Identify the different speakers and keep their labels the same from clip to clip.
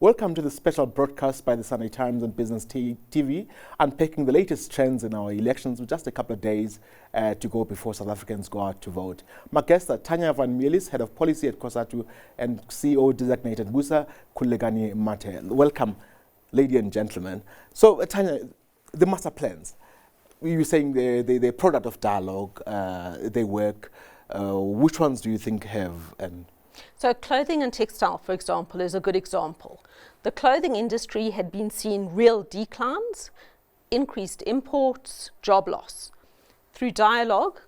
Speaker 1: Welcome to the special broadcast by the Sunday Times and Business TV, unpacking the latest trends in our elections with just a couple of days to go before South Africans go out to vote. My guests are Tanya van Meelis, Head of Policy at Cosatu, and CEO designated BUSA, Khulekani Mathe. Welcome, ladies and gentlemen. So, Tanya, the master plans, you were saying they're product of dialogue, they work. Which ones do you think have?
Speaker 2: So clothing and textile, for example, is a good example. The clothing industry had been seeing real declines, increased imports, job loss. Through dialogue,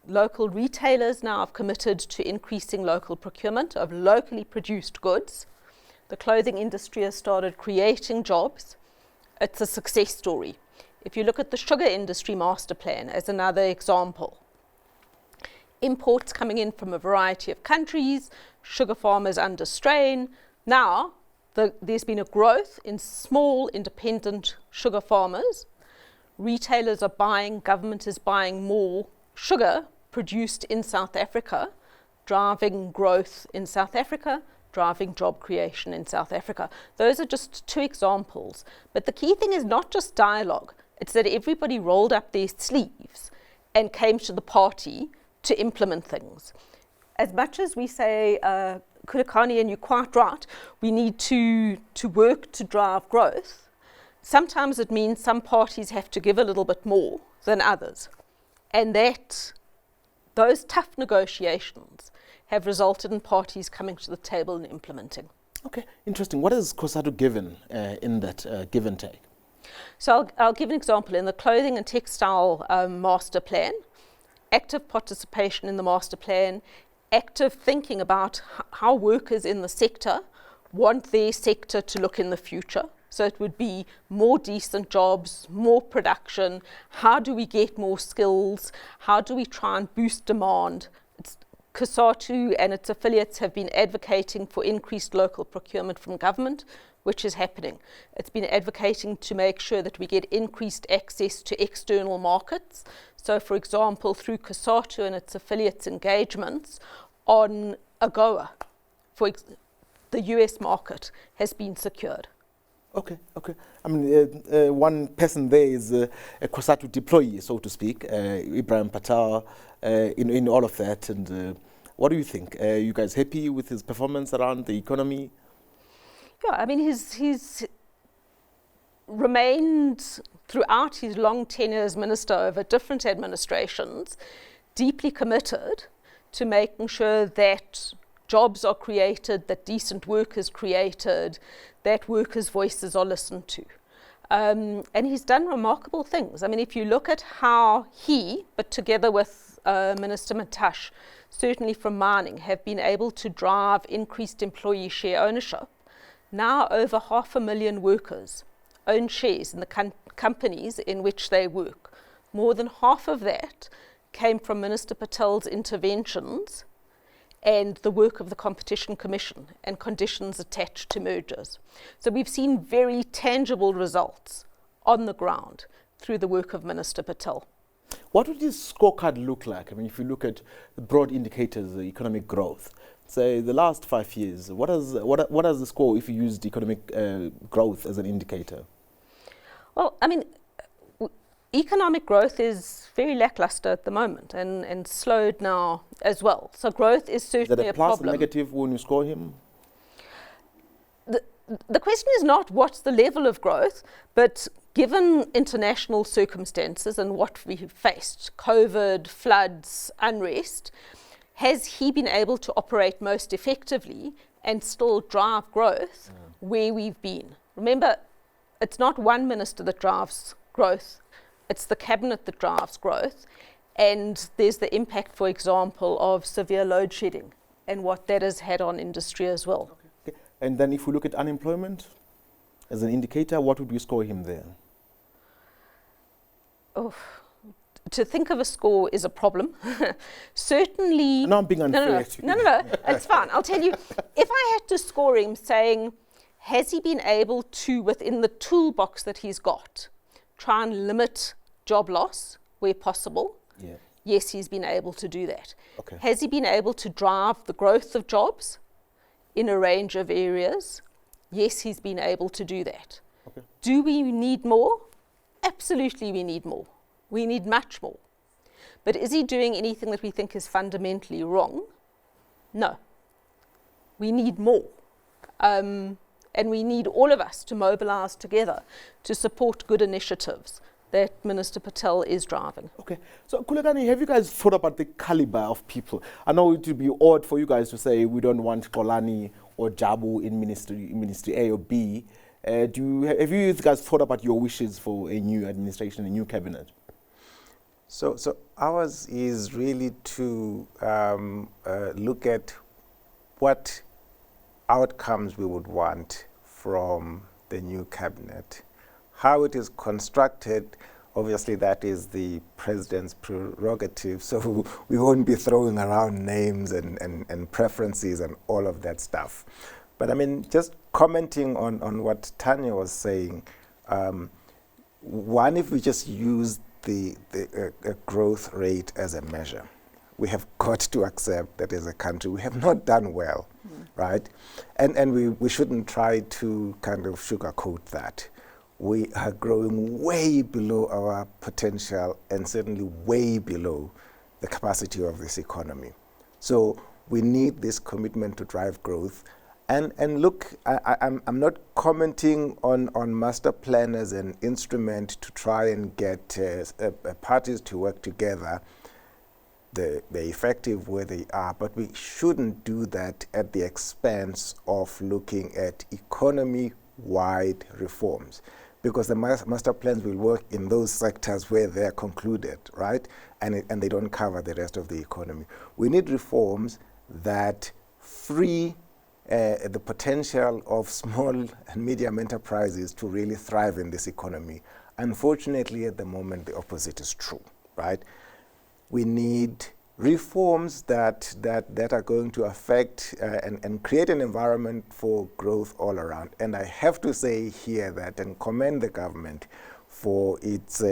Speaker 2: local retailers now have committed to increasing local procurement of locally produced goods. The clothing industry has started creating jobs. It's a success story. If you look at the sugar industry master plan as another example, imports coming in from a variety of countries, sugar farmers under strain. Now, there's been a growth in small independent sugar farmers. Retailers are buying, government is buying more sugar produced in South Africa, driving growth in South Africa, driving job creation in South Africa. Those are just two examples. But the key thing is not just dialogue, it's that everybody rolled up their sleeves and came to the party to implement things. As much as we say, Khulekani, and you're quite right, we need to work to drive growth, sometimes it means some parties have to give a little bit more than others. And those tough negotiations have resulted in parties coming to the table and implementing.
Speaker 1: Okay, interesting. What has Cosatu given in that give and take?
Speaker 2: So I'll give an example. In the clothing and textile master plan, active participation in the master plan, active thinking about how workers in the sector want their sector to look in the future. So it would be more decent jobs, more production. How do we get more skills? How do we try and boost demand? Cosatu and its affiliates have been advocating for increased local procurement from government, which is happening. It's been advocating to make sure that we get increased access to external markets. So, for example, through Cosatu and its affiliates' engagements on AGOA, the US market has been secured.
Speaker 1: Okay. I mean, one person there is a Cosatu deployee, so to speak, Ibrahim Patel, in all of that. And what do you think? Are you guys happy with his performance around the economy?
Speaker 2: Yeah, I mean, he's remained throughout his long tenure as minister over different administrations deeply committed to making sure that jobs are created, that decent work is created, that workers' voices are listened to. And he's done remarkable things. I mean, if you look at how he, but together with Minister Mathe, certainly from mining, have been able to drive increased employee share ownership. Now over 500,000 workers own shares in the companies in which they work. More than half of that came from Minister Patel's interventions and the work of the Competition Commission and conditions attached to mergers. So we've seen very tangible results on the ground through the work of Minister Patel.
Speaker 1: What would this scorecard look like? I mean, if you look at the broad indicators, the economic growth, say the last 5 years, what does the score if you used economic growth as an indicator?
Speaker 2: Well, I mean, economic growth is very lackluster at the moment and slowed now as well. So growth is certainly a problem.
Speaker 1: Is that a plus or negative when you score him?
Speaker 2: The question is not what's the level of growth, but given international circumstances and what we've faced, COVID, floods, unrest, has he been able to operate most effectively and still drive growth where we've been? Remember, it's not one minister that drives growth, it's the cabinet that drives growth. And there's the impact, for example, of severe load shedding and what that has had on industry as well.
Speaker 1: Okay. And then if we look at unemployment as an indicator, what would we score him there?
Speaker 2: Oh, to think of a score is a problem. Certainly.
Speaker 1: No, I'm being unfair.
Speaker 2: No, it's fine. I'll tell you, if I had to score him saying, has he been able to, within the toolbox that he's got, try and limit job loss where possible?
Speaker 1: Yeah.
Speaker 2: Yes, he's been able to do that.
Speaker 1: Okay.
Speaker 2: Has he been able to drive the growth of jobs in a range of areas? Yes, he's been able to do that.
Speaker 1: Okay.
Speaker 2: Do we need more? Absolutely, we need more. We need much more. But is he doing anything that we think is fundamentally wrong? No. We need more. And we need all of us to mobilise together to support good initiatives that Minister Patel is driving.
Speaker 1: Okay, so Khulekani, have you guys thought about the caliber of people? I know it would be odd for you guys to say we don't want Khulekani or Jabu in Ministry A or B. Have you guys thought about your wishes for a new administration, a new cabinet?
Speaker 3: So ours is really to look at what outcomes we would want from the new cabinet. How it is constructed, obviously that is the president's prerogative, so we won't be throwing around names and preferences and all of that stuff. But I mean, just commenting on what Tanya was saying, one, if we just use the growth rate as a measure, we have got to accept that as a country we have not done well, right? And we shouldn't try to kind of sugarcoat that. We are growing way below our potential and certainly way below the capacity of this economy. So we need this commitment to drive growth. And look, I'm not commenting on master plan as an instrument to try and get parties to work together. They're effective where they are, but we shouldn't do that at the expense of looking at economy-wide reforms, because the master plans will work in those sectors where they're concluded, right? And they don't cover the rest of the economy. We need reforms that free the potential of small and medium enterprises to really thrive in this economy. Unfortunately, at the moment, the opposite is true, right? We need reforms that are going to affect and create an environment for growth all around. And I have to say here that and commend the government for its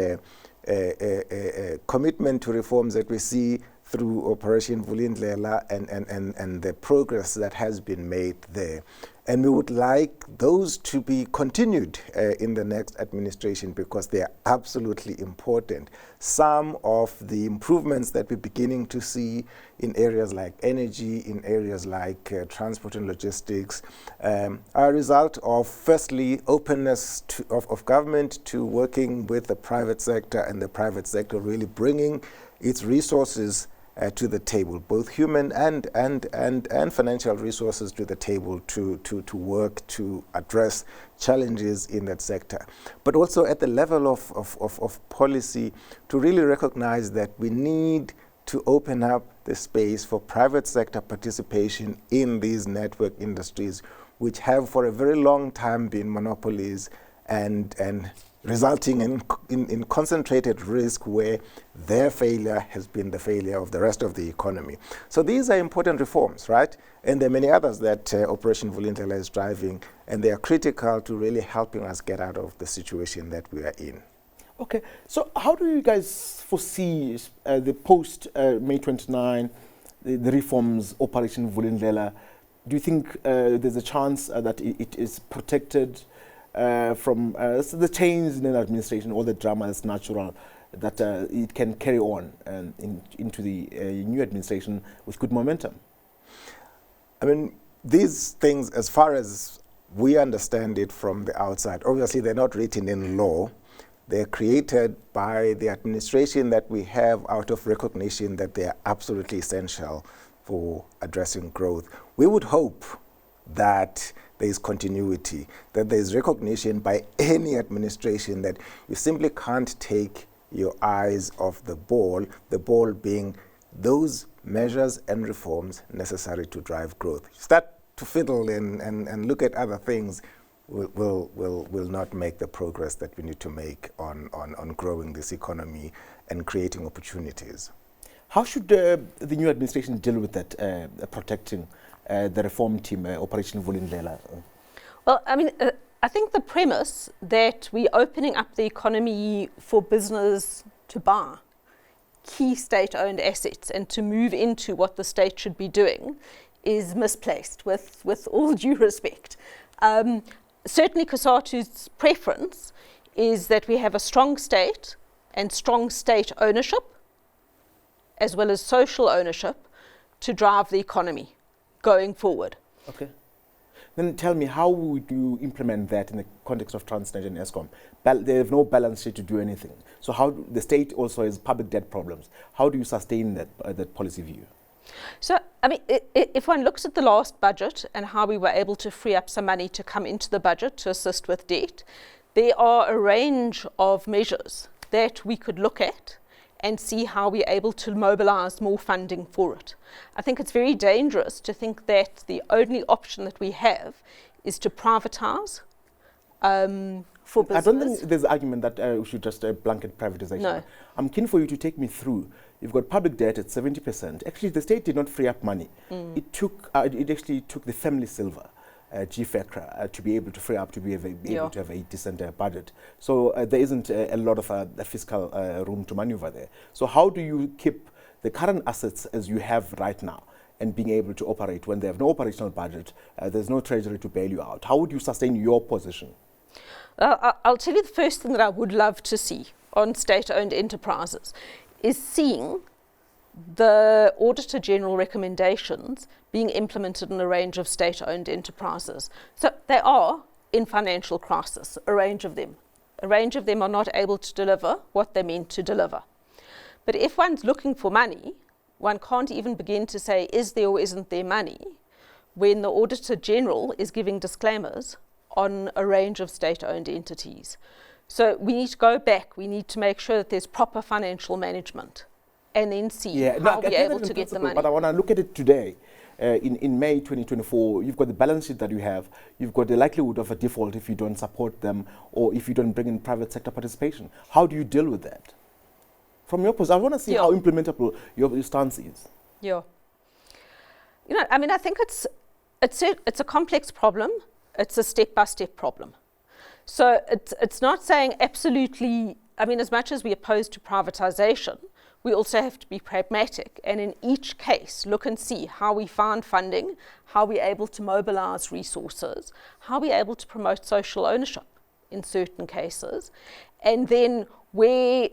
Speaker 3: commitment to reforms that we see through Operation Vulindlela and the progress that has been made there. And we would like those to be continued in the next administration because they are absolutely important. Some of the improvements that we're beginning to see in areas like energy, in areas like transport and logistics, are a result of, firstly, openness of government to working with the private sector, and the private sector really bringing its resources to the table, both human and financial resources to the table to work to address challenges in that sector. But also at the level of policy to really recognize that we need to open up the space for private sector participation in these network industries, which have for a very long time been monopolies and resulting in concentrated risk where their failure has been the failure of the rest of the economy. So these are important reforms, right? And there are many others that Operation Vulindlela is driving, and they are critical to really helping us get out of the situation that we are in.
Speaker 1: Okay, so how do you guys foresee the post-May 29, the reforms, Operation Vulindlela? Do you think there's a chance that it is protected from the change in an administration? All the drama is natural, that it can carry on into the new administration with good momentum?
Speaker 3: I mean, these things, as far as we understand it from the outside, obviously they're not written in law. They're created by the administration that we have out of recognition that they are absolutely essential for addressing growth. We would hope that there is continuity, that there is recognition by any administration that you simply can't take your eyes off the ball being those measures and reforms necessary to drive growth. Start to fiddle and look at other things will not make the progress that we need to make on growing this economy and creating opportunities.
Speaker 1: How should the new administration deal with that, protecting the reform team, Operation Vulindlela?
Speaker 2: Well, I mean, I think the premise that we're opening up the economy for business to buy key state-owned assets and to move into what the state should be doing is misplaced, with all due respect. Certainly Cosatu's preference is that we have a strong state and strong state ownership, as well as social ownership, to drive the economy going forward.
Speaker 1: Okay. Then tell me, how would you implement that in the context of Transnet and Eskom? They have no balance sheet to do anything. So how the state also has public debt problems. How do you sustain that policy view?
Speaker 2: So, I mean, if one looks at the last budget and how we were able to free up some money to come into the budget to assist with debt, there are a range of measures that we could look at and see how we're able to mobilise more funding for it. I think it's very dangerous to think that the only option that we have is to privatise for business.
Speaker 1: I don't think there's an argument that we should just blanket privatisation.
Speaker 2: No.
Speaker 1: I'm keen for you to take me through. You've got public debt at 70%. Actually, the state did not free up money. It actually took the family silver, GFECRA, to be able to free up, to be able to have a decent budget. So there isn't a lot of fiscal room to maneuver there. So how do you keep the current assets as you have right now and being able to operate when they have no operational budget, there's no treasury to bail you out? How would you sustain your position?
Speaker 2: I'll tell you the first thing that I would love to see on state-owned enterprises is seeing the Auditor General recommendations being implemented in a range of state-owned enterprises. So they are in financial crisis, a range of them. A range of them are not able to deliver what they're meant to deliver. But if one's looking for money, one can't even begin to say, is there or isn't there money, when the Auditor General is giving disclaimers on a range of state-owned entities. So we need to go back, we need to make sure that there's proper financial management and then see how we're able to get the money.
Speaker 1: But I want to look at it today. In May 2024, you've got the balance sheet that you have, you've got the likelihood of a default if you don't support them or if you don't bring in private sector participation. How do you deal with that? From your position, I want to see how implementable your stance is.
Speaker 2: Yeah. You know, I mean, I think it's a complex problem. It's a step-by-step problem. So it's not saying absolutely, I mean, as much as we oppose to privatisation, we also have to be pragmatic and in each case look and see how we find funding, how we're able to mobilise resources, how we're able to promote social ownership in certain cases, and then where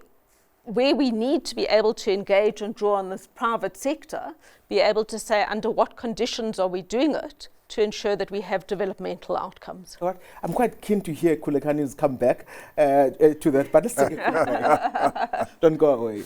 Speaker 2: we need to be able to engage and draw on this private sector, be able to say under what conditions are we doing it to ensure that we have developmental outcomes.
Speaker 1: All right. I'm quite keen to hear Khulekani's come back to that, but let's take it. Don't go away.